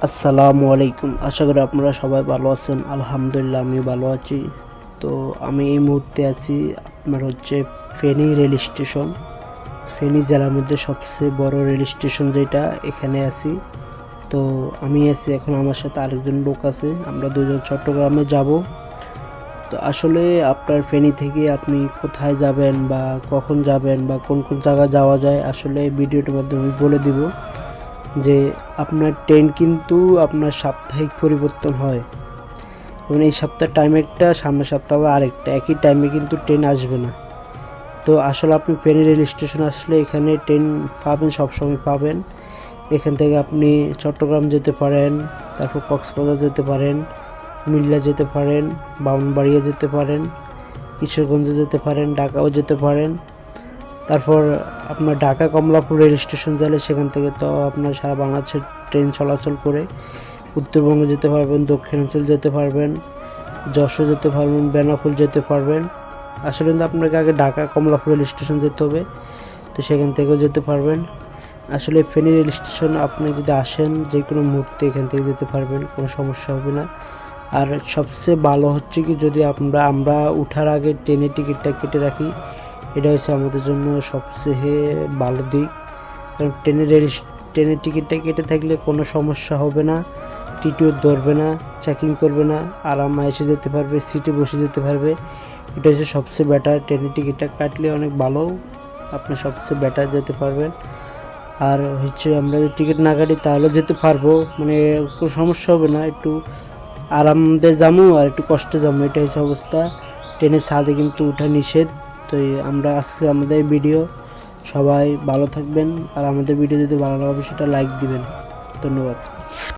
আসসালামু আলাইকুম। আশা করি আপনারা সবাই ভালো আছেন। আলহামদুলিল্লাহ আমিও ভালো আছি। তো আমি এই মুহূর্তে আছি আপনার ফেনী রেল স্টেশন। ফেনী জেলার মধ্যে সবচেয়ে বড় রেল স্টেশন যেটা, এখানে আছি। তো আমি আছি, এখন আমার সাথে আরেকজন লোক আছে, আমরা দুজন চট্টগ্রামে যাব। তো আসলে আপনার ফেনী থেকে আপনি কোথায় যাবেন বা কখন যাবেন বা কোন কোন জায়গায় যাওয়া যায়, আসলে ভিডিওটির মাধ্যমে আমি বলে দিব যে আপনার ট্রেন কিন্তু আপনার সাপ্তাহিক পরিবর্তন হয়, এবং এই সপ্তাহের টাইম একটা, সামনের সপ্তাহে আরেকটা, একই টাইমে কিন্তু ট্রেন আসবে না। তো আসলে আপনি ফেনী রেল স্টেশন আসলে এখানে ট্রেন পাবেন, সবসময় পাবেন। এখান থেকে আপনি চট্টগ্রাম যেতে পারেন, তারপর কক্সবাজার যেতে পারেন, কুমিল্লা যেতে পারেন, ব্রাহ্মণবাড়িয়া যেতে পারেন, কিশোরগঞ্জে যেতে পারেন, ঢাকাও যেতে পারেন। তারপর আপনার ঢাকা কমলাপুর রেল স্টেশন গেলে সেখান থেকে তো আপনার সারা বাংলাদেশের ট্রেন চলাচল করে উত্তরবঙ্গে যেতে পারবেন, দক্ষিণাঞ্চল যেতে পারবেন, যশোর যেতে পারবেন, বেনাপোল যেতে পারবেন। আসলে কিন্তু আপনাকে আগে ঢাকা কমলাপুর রেল স্টেশন যেতে হবে, তো সেখান থেকেও যেতে পারবেন। আসলে ফেনী রেল স্টেশন আপনি যদি আসেন যে কোনো মুহূর্তে এখান থেকে যেতে পারবেন, কোনো সমস্যা হবে না। আর সবচেয়ে ভালো হচ্ছে কি, যদি আমরা উঠার আগে ট্রেনের টিকিটটা কেটে রাখি, এটা হচ্ছে আমাদের জন্য সবচেয়ে ভালো দিক। কারণ ট্রেনের টিকিটটা কেটে থাকলে কোনো সমস্যা হবে না, টিটিও ধরবে না, চেকিং করবে না, আরামে এসে যেতে পারবে, সিটে বসে যেতে পারবে। এটা হচ্ছে সবচেয়ে বেটার। ট্রেনের টিকিটটা কাটলে অনেক ভালো, আপনি সবচেয়ে বেটার যেতে পারবেন। আর আমরা যদি টিকিট না কাটি তাহলে যেতে পারবো, মানে কোনো সমস্যা হবে না। একটু আরামে যাবো আর একটু কষ্টে যাবো, এটা হচ্ছে অবস্থা। ট্রেনের ছাদে কিন্তু ওঠা নিষেধ। তো আমরা আজকে আমাদের ভিডিও, সবাই ভালো থাকবেন। আর আমাদের ভিডিও যদি ভালো লাগে সেটা লাইক দিবেন। ধন্যবাদ।